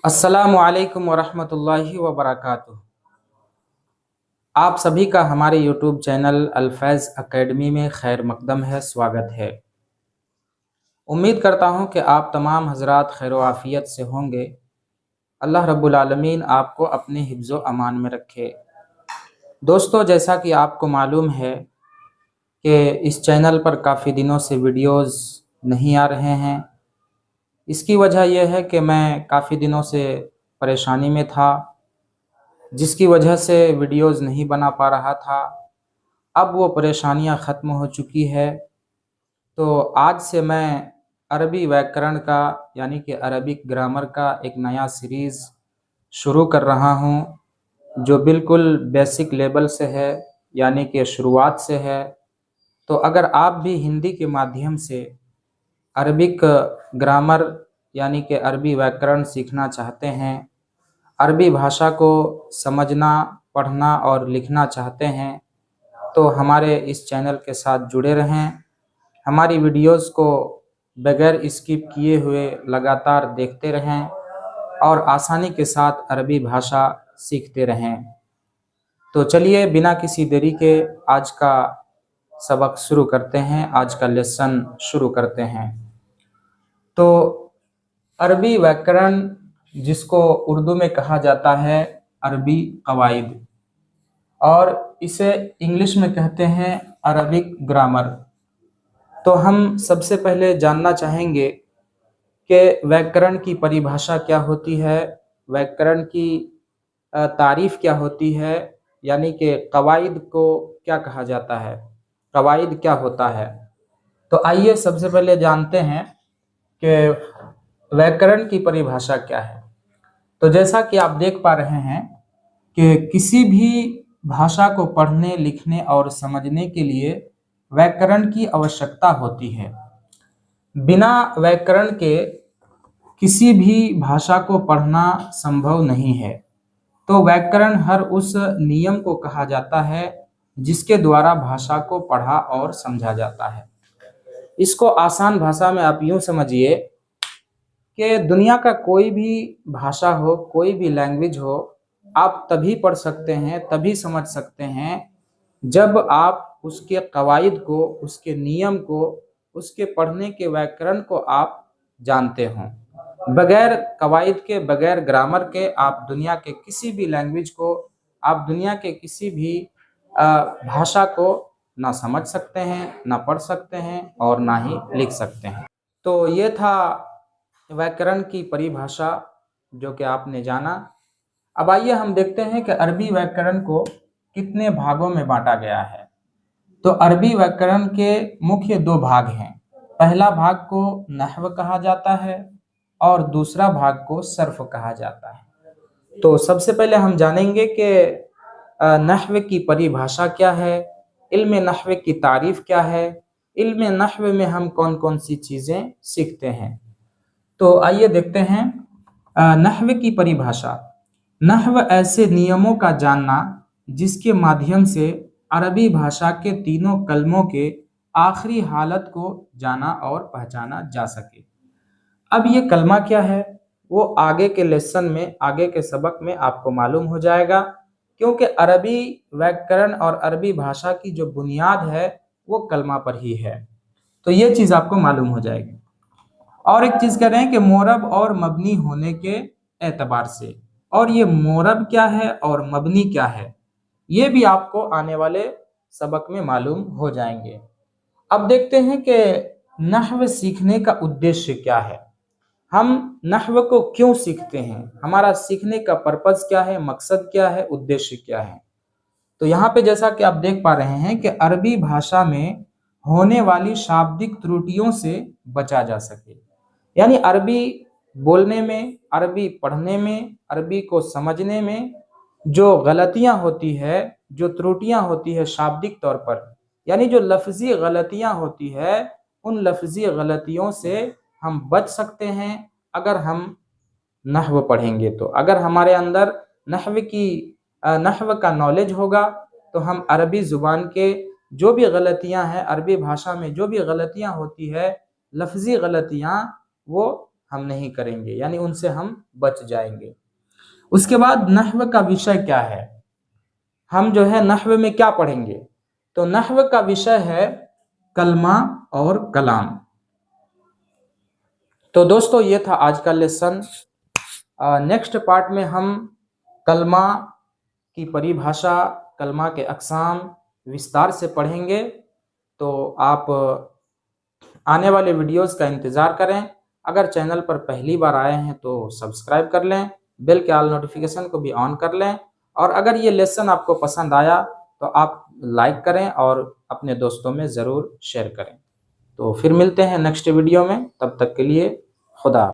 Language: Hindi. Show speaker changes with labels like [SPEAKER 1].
[SPEAKER 1] अस्सलामु अलैकुम वरहमतुल्लाहि वबरकातुह। आप सभी का हमारे यूट्यूब चैनल अल्फैज़ एकेडमी में खैर मकदम है, स्वागत है। उम्मीद करता हूँ कि आप तमाम हजरात खैर व आफ़ियत से होंगे। अल्लाह रब्बुल आलमीन आपको अपने हिफ्ज़ व अमान में रखे। दोस्तों, जैसा कि आपको मालूम है कि इस चैनल पर काफ़ी दिनों से वीडियोज़ नहीं आ रहे हैं। इसकी वजह यह है कि मैं काफ़ी दिनों से परेशानी में था, जिसकी वजह से वीडियोज़ नहीं बना पा रहा था। अब वो परेशानियां ख़त्म हो चुकी है। तो आज से मैं अरबी व्याकरण का यानी कि अरबिक ग्रामर का एक नया सीरीज़ शुरू कर रहा हूँ, जो बिल्कुल बेसिक लेवल से है, यानी कि शुरुआत से है। तो अगर आप भी हिंदी के माध्यम से अरबिक ग्रामर यानी कि अरबी व्याकरण सीखना चाहते हैं, अरबी भाषा को समझना, पढ़ना और लिखना चाहते हैं, तो हमारे इस चैनल के साथ जुड़े रहें। हमारी वीडियोस को बगैर स्किप किए हुए लगातार देखते रहें और आसानी के साथ अरबी भाषा सीखते रहें। तो चलिए बिना किसी देरी के आज का सबक शुरू करते हैं, आज का लेसन शुरू करते हैं। तो अरबी व्याकरण, जिसको उर्दू में कहा जाता है अरबी कवायद, और इसे इंग्लिश में कहते हैं अरबिक ग्रामर। तो हम सबसे पहले जानना चाहेंगे कि व्याकरण की परिभाषा क्या होती है, व्याकरण की तारीफ क्या होती है, यानी कि कवायद को क्या कहा जाता है, कवायद क्या होता है। तो आइए सबसे पहले जानते हैं कि व्याकरण की परिभाषा क्या है। तो जैसा कि आप देख पा रहे हैं कि किसी भी भाषा को पढ़ने, लिखने और समझने के लिए व्याकरण की आवश्यकता होती है। बिना व्याकरण के किसी भी भाषा को पढ़ना संभव नहीं है। तो व्याकरण हर उस नियम को कहा जाता है जिसके द्वारा भाषा को पढ़ा और समझा जाता है। इसको आसान भाषा में आप यूं समझिए कि दुनिया का कोई भी भाषा हो, कोई भी लैंग्वेज हो, आप तभी पढ़ सकते हैं, तभी समझ सकते हैं जब आप उसके कवायद को, उसके नियम को, उसके पढ़ने के व्याकरण को आप जानते हों। बगैर कवायद के, बगैर ग्रामर के आप दुनिया के किसी भी लैंग्वेज को, आप दुनिया के किसी भी भाषा को ना समझ सकते हैं, ना पढ़ सकते हैं और ना ही लिख सकते हैं। तो ये था व्याकरण की परिभाषा जो कि आपने जाना। अब आइए हम देखते हैं कि अरबी व्याकरण को कितने भागों में बांटा गया है। तो अरबी व्याकरण के मुख्य दो भाग हैं। पहला भाग को नहव कहा जाता है और दूसरा भाग को सर्फ कहा जाता है। तो सबसे पहले हम जानेंगे कि नहव की परिभाषा क्या है, इल्म नहव की तारीफ क्या है, इल्म नहव में हम कौन कौन सी चीज़ें सीखते हैं। तो आइए देखते हैं नहव की परिभाषा। नहव ऐसे नियमों का जानना जिसके माध्यम से अरबी भाषा के तीनों कलमों के आखिरी हालत को जाना और पहचाना जा सके। अब ये कलमा क्या है वो आगे के लेसन में, आगे के सबक में आपको मालूम हो जाएगा, क्योंकि अरबी व्याकरण और अरबी भाषा की जो बुनियाद है वो कलमा पर ही है। तो ये चीज़ आपको मालूम हो जाएगी। और एक चीज़ कह रहे हैं कि मोरब और मबनी होने के एतबार से, और ये मोरब क्या है और मबनी क्या है ये भी आपको आने वाले सबक में मालूम हो जाएंगे। अब देखते हैं कि नहव सीखने का उद्देश्य क्या है, हम नहव को क्यों सीखते हैं, हमारा सीखने का पर्पस क्या है, मकसद क्या है, उद्देश्य क्या है। तो यहाँ पे जैसा कि आप देख पा रहे हैं कि अरबी भाषा में होने वाली शाब्दिक त्रुटियों से बचा जा सके, यानी अरबी बोलने में, अरबी पढ़ने में, अरबी को समझने में जो गलतियां होती है, जो त्रुटियां होती है शाब्दिक तौर पर, यानी जो लफ्जी गलतियां होती है, उन लफ्जी गलतियों से हम बच सकते हैं अगर हम नहव पढ़ेंगे। तो अगर हमारे अंदर नहव का नॉलेज होगा तो हम अरबी ज़ुबान के जो भी गलतियां हैं, अरबी भाषा में जो भी गलतियां होती है, लफ्जी गलतियां, वो हम नहीं करेंगे, यानी उनसे हम बच जाएंगे। उसके बाद नहव का विषय क्या है, हम जो है नहव में क्या पढ़ेंगे, तो नहव का विषय है कलमा और कलाम। तो दोस्तों ये था आज का लेसन। नेक्स्ट पार्ट में हम कलमा की परिभाषा, कलमा के अक़साम विस्तार से पढ़ेंगे। तो आप आने वाले वीडियोस का इंतज़ार करें। अगर चैनल पर पहली बार आए हैं तो सब्सक्राइब कर लें, बेल के ऑल नोटिफिकेशन को भी ऑन कर लें, और अगर ये लेसन आपको पसंद आया तो आप लाइक करें और अपने दोस्तों में ज़रूर शेयर करें। तो फिर मिलते हैं नेक्स्ट वीडियो में, तब तक के लिए खुदा।